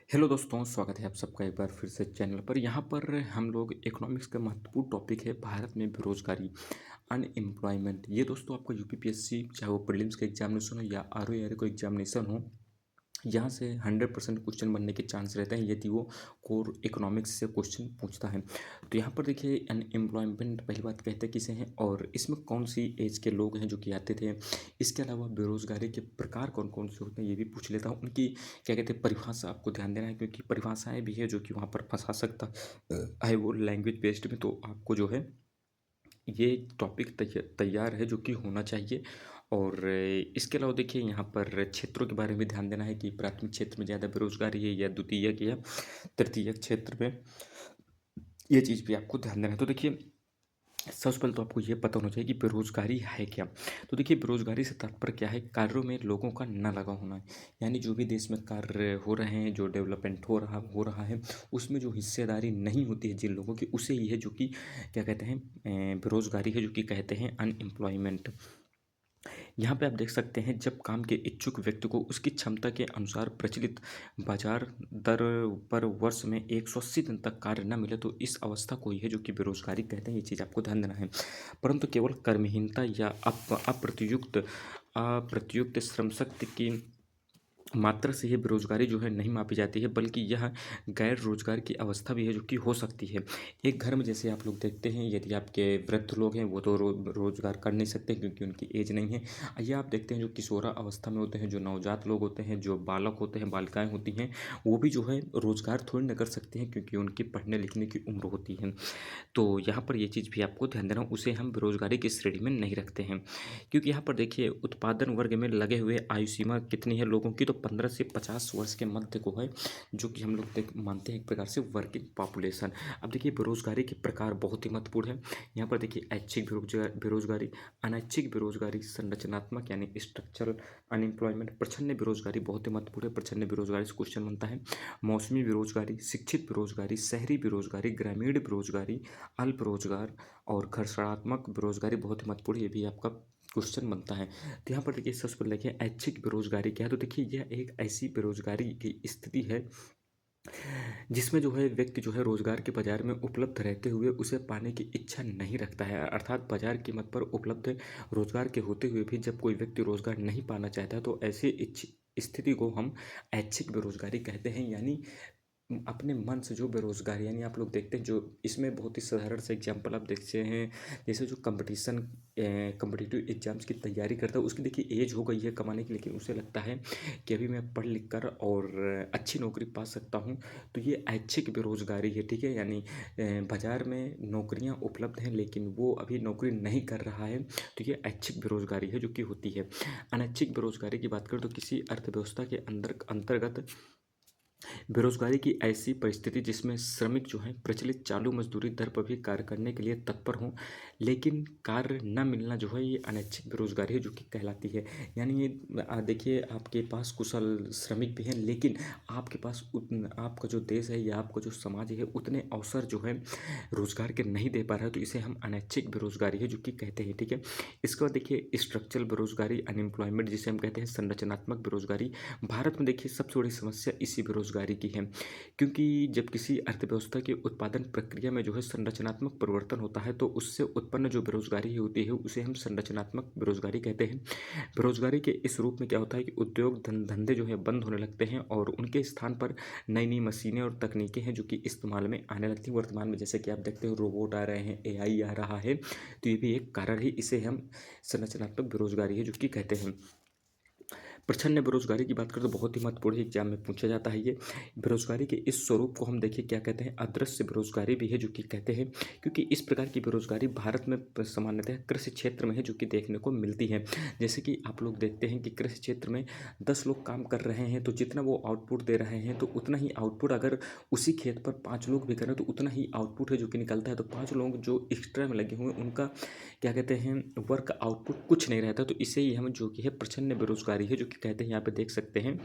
Hello दोस्तों, स्वागत है आप सबका एक बार फिर से चैनल पर। यहाँ पर हम लोग इकोनॉमिक्स का महत्वपूर्ण टॉपिक है भारत में बेरोजगारी, अनएम्प्लॉयमेंट। ये दोस्तों आपका यूपीपीएससी चाहे वो प्रीलिम्स का एग्जामिनेशन हो या आरओ का एग्जामिनेशन हो, यहाँ से 100% क्वेश्चन बनने के चांस रहते हैं यदि वो कोर इकोनॉमिक्स से क्वेश्चन पूछता है। तो यहाँ पर देखिए अनएम्प्लॉयमेंट पहली बात कहते हैं किसे हैं और इसमें कौन सी एज के लोग हैं जो कि आते थे। इसके अलावा बेरोजगारी के प्रकार कौन कौन से होते हैं ये भी पूछ लेता हूँ। उनकी क्या कहते हैं परिभाषा आपको ध्यान देना है, क्योंकि परिभाषाएं भी है जो कि वहाँ पर फंसा सकता है वो लैंग्वेज बेस्ड में। तो आपको जो है ये टॉपिक तैयार है जो कि होना चाहिए। और इसके अलावा देखिए यहाँ पर क्षेत्रों के बारे में ध्यान देना है कि प्राथमिक क्षेत्र में ज़्यादा बेरोजगारी है या द्वितीयक या तृतीयक क्षेत्र में, ये चीज़ भी आपको ध्यान देना है। तो देखिए सबसे पहले तो आपको ये पता होना चाहिए कि बेरोजगारी है क्या। तो देखिए बेरोजगारी से तात्पर्य क्या है, कार्यों में लोगों का न लगा होना है। यानी जो भी देश में कार्य हो रहे हैं, जो डेवलपमेंट हो रहा है, उसमें जो हिस्सेदारी नहीं होती है जिन लोगों की, उसे ही है जो कि क्या कहते हैं बेरोजगारी है, जो कि कहते हैं अनएम्प्लॉयमेंट। यहाँ पे आप देख सकते हैं जब काम के इच्छुक व्यक्ति को उसकी क्षमता के अनुसार प्रचलित बाजार दर पर वर्ष में 180 दिन तक कार्य न मिले तो इस अवस्था को ही है जो कि बेरोजगारी कहते हैं। ये चीज़ आपको ध्यान देना है। परंतु केवल कर्महीनता या अप्रतियुक्त श्रम शक्ति की मात्रा से ही बेरोजगारी जो है नहीं मापी जाती है, बल्कि यह गैर रोजगार की अवस्था भी है जो कि हो सकती है। एक घर में जैसे आप लोग देखते हैं, यदि आपके वृद्ध लोग हैं वो तो रोजगार कर नहीं सकते क्योंकि उनकी एज नहीं है। ये आप देखते हैं जो किशोरा अवस्था में होते हैं, जो नवजात लोग होते हैं, जो बालक होते हैं, बालिकाएं होती हैं, वो भी जो है रोजगार थोड़ी ना कर सकते हैं क्योंकि उनकी पढ़ने लिखने की उम्र होती है। तो यहाँ पर ये चीज़ भी आपको ध्यान देना, उसे हम बेरोजगारी की श्रेणी में नहीं रखते हैं। क्योंकि यहाँ पर देखिए उत्पादन वर्ग में लगे हुए आयु सीमा कितनी है लोगों की, तो 15 से 50 वर्ष के मध्य को है, जो कि हम लोग मानते हैं एक प्रकार से वर्किंग पॉपुलेशन। अब देखिए बेरोजगारी के प्रकार बहुत ही महत्वपूर्ण है। यहाँ पर देखिए ऐच्छिक बेरोजगारी, अनैच्छिक बेरोजगारी, संरचनात्मक यानी स्ट्रक्चरल अनएम्प्लॉयमेंट, प्रच्छन्न बेरोजगारी बहुत ही महत्वपूर्ण है। प्रच्छन्न बेरोजगारी से क्वेश्चन बनता है। मौसमी बेरोजगारी, शिक्षित बेरोजगारी, शहरी बेरोजगारी, ग्रामीण बेरोजगारी, अल्प रोजगार और घर्षणात्मक बेरोजगारी बहुत ही महत्वपूर्ण, ये भी आपका क्वेश्चन बनता है। तो यहाँ पर देखिए सबसे पहले देखिए ऐच्छिक बेरोजगारी क्या है। तो देखिए यह एक ऐसी बेरोजगारी की स्थिति है जिसमें जो है व्यक्ति जो है रोजगार के बाजार में उपलब्ध रहते हुए उसे पाने की इच्छा नहीं रखता है। अर्थात बाजार कीमत पर उपलब्ध रोजगार के होते हुए भी जब कोई व्यक्ति रोजगार नहीं पाना चाहता तो ऐसी स्थिति को हम ऐच्छिक बेरोजगारी कहते हैं। यानी अपने मन से जो बेरोजगार, यानी आप लोग देखते हैं जो इसमें बहुत ही साधारण से एग्जांपल आप देखते हैं, जैसे जो कम्पिटिटिव एग्जाम्स की तैयारी करता है उसकी देखिए एज हो गई है कमाने की, लेकिन उसे लगता है कि अभी मैं पढ़ लिख कर और अच्छी नौकरी पा सकता हूँ। तो ये ऐच्छिक बेरोजगारी है, ठीक है। यानी बाजार में नौकरियाँ उपलब्ध हैं लेकिन वो अभी नौकरी नहीं कर रहा है, तो ये ऐच्छिक बेरोजगारी है जो कि होती है। अनैच्छिक बेरोजगारी की बात करें तो किसी अर्थव्यवस्था के अंतर्गत बेरोजगारी की ऐसी परिस्थिति जिसमें श्रमिक जो हैं प्रचलित चालू मजदूरी दर पर भी कार्य करने के लिए तत्पर हों, लेकिन कार्य न मिलना जो है ये अनैच्छिक बेरोजगारी है जो कि कहलाती है। यानी ये देखिए आपके पास कुशल श्रमिक भी हैं लेकिन आपके पास आपका जो देश है या आपका जो समाज है उतने अवसर जो है रोजगार के नहीं दे पा रहा है, तो इसे हम अनैच्छिक बेरोजगारी है जो कि कहते हैं, ठीक है। इसके बाद देखिए स्ट्रक्चरल बेरोजगारी अनएम्प्लॉयमेंट, जिसे हम कहते हैं संरचनात्मक बेरोजगारी। भारत में देखिए सबसे बड़ी समस्या इसी बेरोजगारी की है, क्योंकि जब किसी अर्थव्यवस्था की उत्पादन प्रक्रिया में जो है संरचनात्मक परिवर्तन होता है तो उससे उत्पन्न जो बेरोजगारी होती है उसे हम संरचनात्मक बेरोजगारी कहते हैं। बेरोजगारी के इस रूप में क्या होता है कि उद्योग धंधे जो है बंद होने लगते हैं और उनके स्थान पर नई नई मशीनें और तकनीकें हैं जो कि इस्तेमाल में आने लगती हैं। वर्तमान में जैसे कि आप देखते हो रोबोट आ रहे हैं, एआई आ रहा है, तो ये भी एक कारण ही इसे हम संरचनात्मक बेरोजगारी है जो कि कहते हैं। प्रच्छन्न बेरोजगारी की बात करें तो बहुत ही महत्वपूर्ण एग्जाम में पूछा जाता है ये। बेरोजगारी के इस स्वरूप को हम देखिए क्या कहते हैं, अदृश्य बेरोजगारी भी है जो कि कहते हैं, क्योंकि इस प्रकार की बेरोजगारी भारत में सामान्यतः कृषि क्षेत्र में है जो कि देखने को मिलती है। जैसे कि आप लोग देखते हैं कि कृषि क्षेत्र में 10 लोग काम कर रहे हैं तो जितना वो आउटपुट दे रहे हैं तो उतना ही आउटपुट अगर उसी खेत पर 5 लोग भी करें तो उतना ही आउटपुट है जो कि निकलता है। तो 5 लोग जो एक्स्ट्रा में लगे हुए हैं उनका क्या कहते हैं वर्क आउटपुट कुछ नहीं रहता, तो इसे ही हम जो कि है प्रच्छन्न बेरोजगारी है जो कि कहते हैं। यहाँ पे देख सकते हैं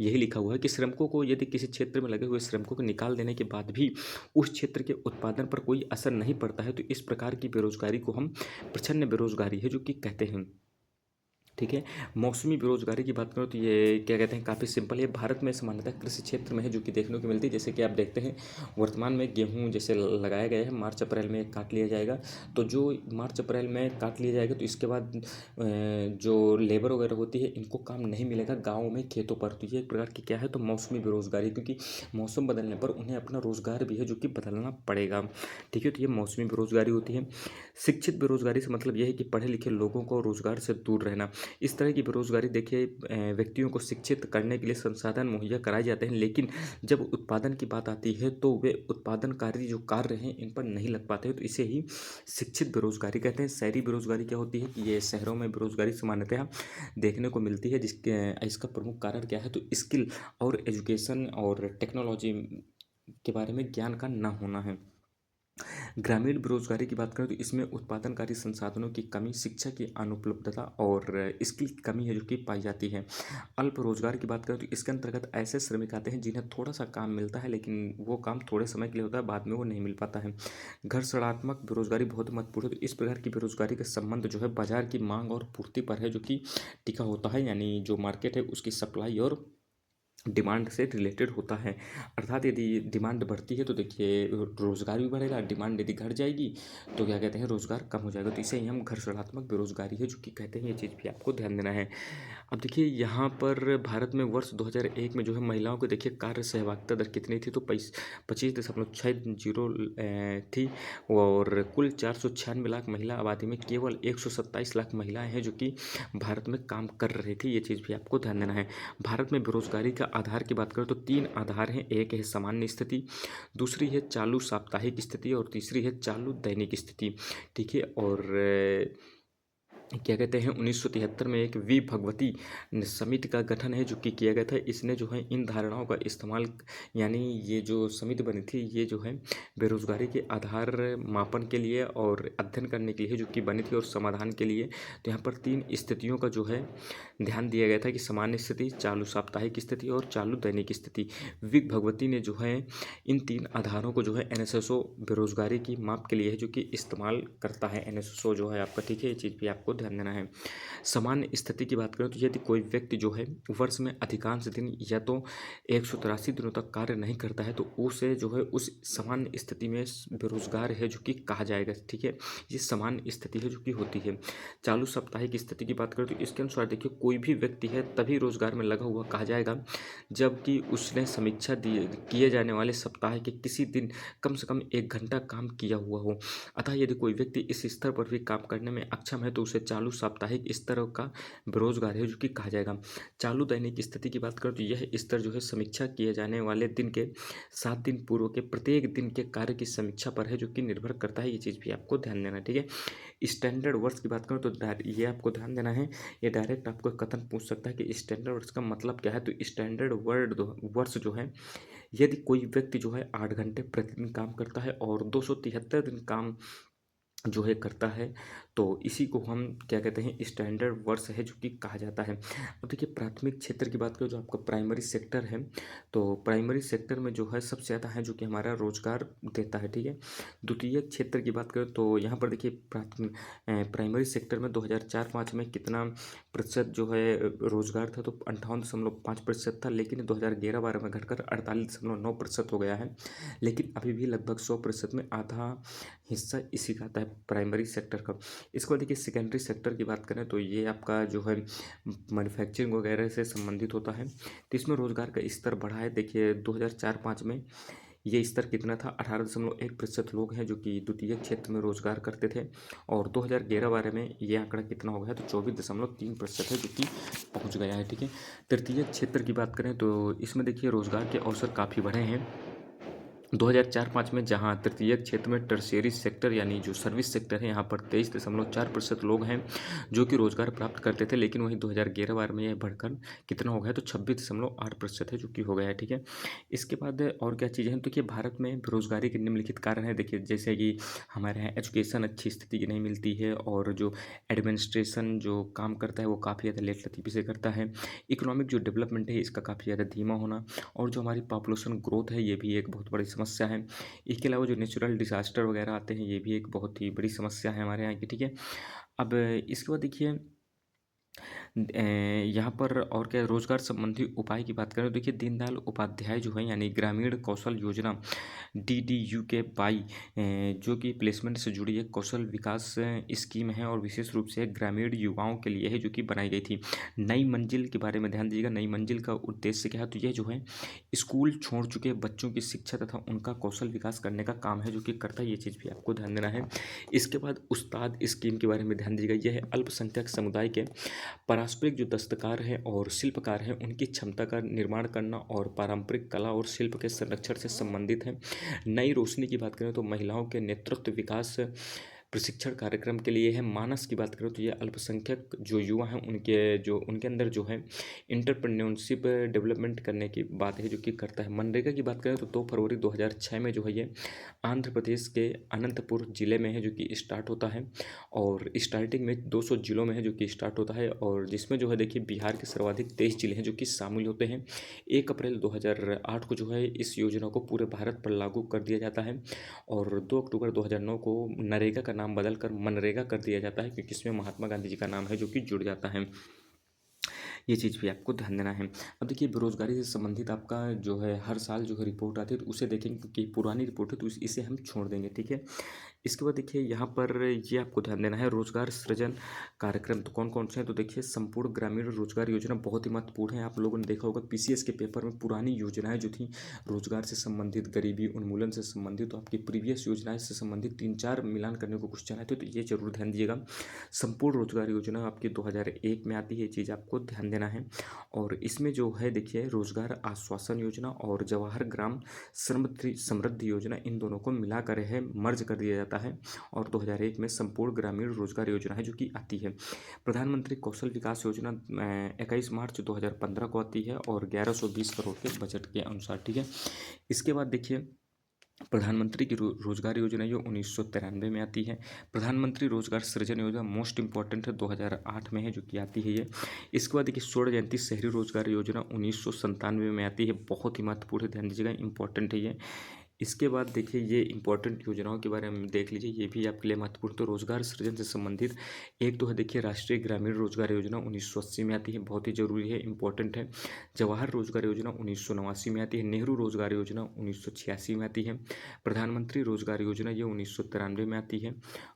यही लिखा हुआ है कि श्रमिकों को यदि किसी क्षेत्र में लगे हुए श्रमिकों को निकाल देने के बाद भी उस क्षेत्र के उत्पादन पर कोई असर नहीं पड़ता है, तो इस प्रकार की बेरोजगारी को हम प्रच्छन्न बेरोजगारी है जो कि कहते हैं, ठीक है। मौसमी बेरोजगारी की बात करूँ तो ये क्या कहते हैं, काफ़ी सिंपल है। भारत में सामान्यतः कृषि क्षेत्र में है जो कि देखने को मिलती है। जैसे कि आप देखते हैं वर्तमान में गेहूँ जैसे लगाया गया है, मार्च अप्रैल में काट लिया जाएगा। तो जो मार्च अप्रैल में काट लिया जाएगा तो इसके बाद जो लेबर वगैरह होती है इनको काम नहीं मिलेगा गाँव में खेतों पर। तो ये एक प्रकार की क्या है, तो मौसमी बेरोजगारी, क्योंकि मौसम बदलने पर उन्हें अपना रोजगार भी है जो कि बदलना पड़ेगा। ठीक है, तो ये मौसमी बेरोजगारी होती है। शिक्षित बेरोजगारी से मतलब यह है कि पढ़े लिखे लोगों को रोजगार से दूर रहना। इस तरह की बेरोजगारी देखिए, व्यक्तियों को शिक्षित करने के लिए संसाधन मुहैया कराए जाते हैं, लेकिन जब उत्पादन की बात आती है तो वे उत्पादनकारी जो कार्य हैं इन पर नहीं लग पाते हैं। तो इसे ही शिक्षित बेरोजगारी कहते हैं। शहरी बेरोजगारी क्या होती है कि ये शहरों में बेरोजगारी सामान्यतः देखने को मिलती है, जिसके इसका प्रमुख कारण क्या है, तो स्किल और एजुकेशन और टेक्नोलॉजी के बारे में ज्ञान का ना होना है। ग्रामीण बेरोजगारी की बात करें तो इसमें उत्पादनकारी संसाधनों की कमी, शिक्षा की अनुपलब्धता और स्किल की कमी है जो कि पाई जाती है। अल्प रोजगार की बात करें तो इसके अंतर्गत ऐसे श्रमिक आते हैं जिन्हें थोड़ा सा काम मिलता है, लेकिन वो काम थोड़े समय के लिए होता है, बाद में वो नहीं मिल पाता है। घर्षणात्मक बेरोजगारी बहुत महत्वपूर्ण है। तो इस प्रकार की बेरोजगारी का संबंध जो है बाजार की मांग और पूर्ति पर है, जो कि टिका होता है, यानी जो मार्केट है उसकी सप्लाई और डिमांड से रिलेटेड होता है। अर्थात यदि डिमांड बढ़ती है तो देखिए रोज़गार भी बढ़ेगा, डिमांड यदि घट जाएगी तो क्या कहते हैं, रोज़गार कम हो जाएगा। तो इसे ही हम घर्षणात्मक बेरोजगारी है जो कि कहते हैं। ये चीज़ भी आपको ध्यान देना है। अब देखिए यहाँ पर भारत में वर्ष 2001 में जो है महिलाओं को देखिए कार्य सहभागिता दर कितनी थी, तो 25.60 थी। और कुल 496 लाख महिला आबादी में केवल 127 लाख महिलाएं हैं जो कि भारत में काम कर रही थी। ये चीज़ भी आपको ध्यान देना है। भारत में बेरोजगारी का आधार की बात करें तो 3 आधार हैं। एक है सामान्य स्थिति, दूसरी है चालू साप्ताहिक स्थिति और तीसरी है चालू दैनिक स्थिति। ठीक है, और क्या कहते हैं 1973 में एक वी भगवती समिति का गठन है जो कि किया गया था। इसने जो है इन धारणाओं का इस्तेमाल, यानी ये जो समिति बनी थी ये जो है बेरोजगारी के आधार मापन के लिए और अध्ययन करने के लिए जो कि बनी थी और समाधान के लिए। तो यहाँ पर 3 स्थितियों का जो है ध्यान दिया गया था कि सामान्य स्थिति, चालू साप्ताहिक स्थिति और चालू दैनिक स्थिति। विक भगवती ने जो है इन 3 आधारों को जो है एनएसएसओ बेरोजगारी की माप के लिए है जो कि इस्तेमाल करता है एनएसएसओ जो है आपका। ठीक है, ये चीज़ भी आपको ध्यान देना है। सामान्य स्थिति की बात करें तो यदि कोई व्यक्ति जो है वर्ष में अधिकांश दिन या तो 183 दिनों तक कार्य नहीं करता है तो उसे जो है उस सामान्य स्थिति में बेरोजगार है जो कि कहा जाएगा। ठीक है, ये सामान्य स्थिति है जो कि होती है। चालू साप्ताहिक स्थिति की बात करें तो इसके अनुसार देखिए कोई भी व्यक्ति है तभी रोजगार में लगा हुआ कहा जाएगा जबकि उसने समीक्षा दिए किए जाने वाले सप्ताह के किसी दिन कम से कम 1 घंटा काम किया हुआ हो। अतः यदि कोई व्यक्ति इस स्तर पर भी काम करने में अक्षम है तो उसे चालू साप्ताहिक स्तर का बेरोजगार है जो कि कहा जाएगा। चालू दैनिक स्थिति की बात करें तो यह स्तर जो है समीक्षा किए जाने वाले दिन के 7 दिन पूर्व के प्रत्येक दिन के कार्य की समीक्षा पर है जो कि निर्भर करता है। ये चीज़ भी आपको ध्यान देना है। ठीक है, स्टैंडर्ड वर्ड्स की बात करें तो ये आपको ध्यान देना है। ये डायरेक्ट आपको कथन पूछ सकता है कि स्टैंडर्ड वर्ड्स का मतलब क्या है। तो स्टैंडर्ड वर्ड्स जो है, यदि कोई व्यक्ति जो है 8 घंटे प्रतिदिन काम करता है और 273 दिन काम जो है करता है तो इसी को हम क्या कहते हैं, स्टैंडर्ड वर्ष है जो कि कहा जाता है। अब देखिए प्राथमिक क्षेत्र की बात करें जो आपका प्राइमरी सेक्टर है, तो प्राइमरी सेक्टर में जो है सबसे ज़्यादा है जो कि हमारा रोजगार देता है। ठीक है, द्वितीयक क्षेत्र की बात करें तो यहाँ पर देखिए प्राइमरी सेक्टर में 2004-05 में कितना प्रतिशत जो है रोजगार था, तो 58.5% था, लेकिन 2011-12 में घटकर 48.9% हो गया है। लेकिन अभी भी लगभग 100% में आधा हिस्सा इसी का आता है प्राइमरी सेक्टर का। इसको देखिए सेकेंडरी सेक्टर की बात करें तो ये आपका जो है मैन्युफैक्चरिंग वगैरह से संबंधित होता है। तो इसमें रोजगार का स्तर बढ़ा है। देखिए 2004-05 में ये स्तर कितना था, 18.1% लोग हैं जो कि द्वितीय क्षेत्र में रोजगार करते थे, और 2011-12 में ये आंकड़ा कितना हो गया तो 24.3% है जो कि पहुंच गया है। ठीक है, तृतीय क्षेत्र की बात करें तो इसमें देखिए रोजगार के अवसर काफ़ी बढ़े हैं 2004-05 में, जहां तृतीय क्षेत्र में टर्शियरी सेक्टर यानी जो सर्विस सेक्टर है यहाँ पर 23.4% लोग हैं जो कि रोजगार प्राप्त करते थे, लेकिन वहीं 2011-12 में यह बढ़कर कितना हो गया तो 26.8% है जो कि हो गया है। ठीक है, इसके बाद और क्या चीज़ें हैं, तो कि भारत में बेरोजगारी के निम्नलिखित कारण है। देखिए जैसे कि हमारे यहाँ एजुकेशन अच्छी स्थिति की नहीं मिलती है, और जो एडमिनिस्ट्रेशन जो काम करता है वो काफ़ी ज़्यादा लेट लतीफ़ी से करता है। इकोनॉमिक जो डेवलपमेंट है इसका काफ़ी ज़्यादा धीमा होना, और जो हमारी पॉपुलेशन ग्रोथ है ये भी एक बहुत बड़ी समस्या है। इसके अलावा जो नेचुरल डिसास्टर वगैरह आते हैं ये भी एक बहुत ही बड़ी समस्या है हमारे यहाँ की। ठीक है, अब इसके बाद देखिए यहाँ पर और क्या रोजगार संबंधी उपाय की बात करें तो देखिए दीनदयाल उपाध्याय जो है यानी ग्रामीण कौशल योजना DDU के बाई जो कि प्लेसमेंट से जुड़ी एक कौशल विकास स्कीम है और विशेष रूप से ग्रामीण युवाओं के लिए है जो कि बनाई गई थी। नई मंजिल के बारे में ध्यान दीजिएगा। नई मंजिल का उद्देश्य क्या है तो यह जो है स्कूल छोड़ चुके बच्चों की शिक्षा तथा उनका कौशल विकास करने का काम है जो कि करता है। ये चीज़ भी आपको ध्यान देना है। इसके बाद उस्ताद स्कीम के बारे में ध्यान दीजिएगा। यह अल्पसंख्यक समुदाय के पारंपरिक जो दस्तकार हैं और शिल्पकार हैं उनकी क्षमता का निर्माण करना और पारंपरिक कला और शिल्प के संरक्षण से संबंधित है। नई रोशनी की बात करें तो महिलाओं के नेतृत्व विकास प्रशिक्षण कार्यक्रम के लिए है। मानस की बात करें तो ये अल्पसंख्यक जो युवा हैं उनके अंदर जो है इंटरप्रेन्योरशिप डेवलपमेंट करने की बात है जो कि करता है। मनरेगा की बात करें तो 2 फरवरी 2006 में जो है ये आंध्र प्रदेश के अनंतपुर जिले में है जो कि स्टार्ट होता है और स्टार्टिंग में 200 जिलों में है जो कि स्टार्ट होता है और जिसमें जो है देखिए बिहार के सर्वाधिक 23 जिले हैं जो कि शामिल होते हैं। 1 अप्रैल 2008 को जो है इस योजना को पूरे भारत पर लागू कर दिया जाता है और 2 अक्टूबर 2009 को नरेगा का नाम बदलकर मनरेगा कर दिया जाता है क्योंकि इसमें महात्मा गांधी जी का नाम है जो कि जुड़ जाता है। ये चीज़ भी आपको ध्यान देना है। अब देखिए बेरोजगारी से संबंधित आपका जो है हर साल जो है रिपोर्ट आती है तो उसे देखेंगे क्योंकि पुरानी रिपोर्ट है तो इसे हम छोड़ देंगे, ठीक है। इसके बाद देखिए यहाँ पर ये आपको ध्यान देना है रोजगार सृजन कार्यक्रम तो कौन कौन से हैं तो देखिए संपूर्ण ग्रामीण रोजगार योजना बहुत ही महत्वपूर्ण है। आप लोगों ने देखा होगा PCS के पेपर में पुरानी योजनाएं जो थी रोजगार से संबंधित, गरीबी उन्मूलन से संबंधित, तो आपकी प्रीवियस योजनाएं से संबंधित 3-4 मिलान करने को क्वेश्चन आए थे तो ये जरूर ध्यान दीजिएगा। संपूर्ण रोजगार योजना आपकी 2001 में आती है, ये चीज़ आपको ध्यान देना है। और इसमें जो है देखिए रोजगार आश्वासन योजना और जवाहर ग्राम समृद्धि योजना इन दोनों को मिलाकर है मर्ज कर दिया जाता है और 2001 में संपूर्ण ग्रामीण रोजगार योजना है जो कि आती है। प्रधानमंत्री कौशल विकास योजना 21 मार्च 2015 को आती है और 1120 करोड़ के बजट के अनुसार, ठीक है। इसके बाद देखिए प्रधानमंत्री की रोजगार योजना ये 1993 में आती है। प्रधानमंत्री रोजगार सृजन योजना मोस्ट इंपॉर्टेंट है 2008 में है जो कि आती है ये। इसके बाद देखिए स्वर्ण जयंती शहरी रोजगार योजना 1997 में आती है, बहुत ही महत्वपूर्ण है, ध्यान दीजिएगा, इंपॉर्टेंट है ये। इसके बाद देखिए ये इंपॉर्टेंट योजनाओं के बारे में देख लीजिए, ये भी आपके लिए महत्वपूर्ण। तो रोजगार सृजन से संबंधित एक तो है देखिए राष्ट्रीय ग्रामीण रोजगार योजना 1980 में आती है, बहुत ही जरूरी है, इंपॉर्टेंट है। जवाहर रोजगार योजना 1989 में आती है। नेहरू रोजगार योजना 1986 में आती है। प्रधानमंत्री रोजगार योजना ये 1993 में आती है।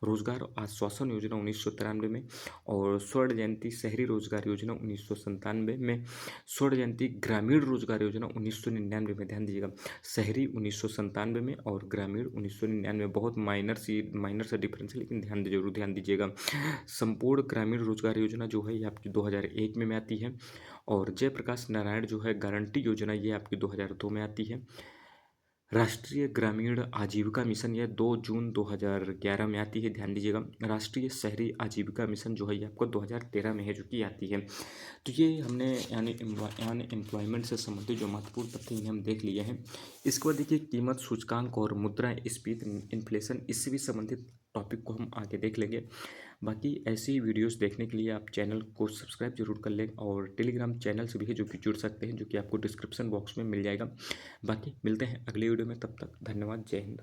रोजगार आश्वासन योजना 1993 में और स्वर्ण जयंती शहरी रोजगार योजना 1997 में। स्वर्ण जयंती ग्रामीण रोजगार योजना 1999 में, ध्यान दीजिएगा, शहरी 1997 में और ग्रामीण 1999 में। बहुत माइनर सा डिफरेंस है लेकिन जरूर ध्यान दीजिएगा। संपूर्ण ग्रामीण रोजगार योजना जो है ये आपकी 2001 में आती है और जयप्रकाश नारायण जो है गारंटी योजना ये आपकी 2002 में आती है। राष्ट्रीय ग्रामीण आजीविका मिशन यह 2 जून 2011 में आती है, ध्यान दीजिएगा। राष्ट्रीय शहरी आजीविका मिशन जो है ये आपको 2013 में है जो कि आती है। तो ये हमने यानी एम्प्लॉयमेंट से संबंधित जो महत्वपूर्ण तथ्य हैं हम देख लिए हैं। इसके बाद देखिए कीमत सूचकांक और मुद्रास्फीति इन्फ्लेशन, इससे भी संबंधित टॉपिक को हम आगे देख लेंगे। बाकी ऐसी ही वीडियोस देखने के लिए आप चैनल को सब्सक्राइब जरूर कर लें और टेलीग्राम चैनल से भी है जो कि जुड़ सकते हैं, जो कि आपको डिस्क्रिप्शन बॉक्स में मिल जाएगा। बाकी मिलते हैं अगली वीडियो में, तब तक धन्यवाद, जय हिंद।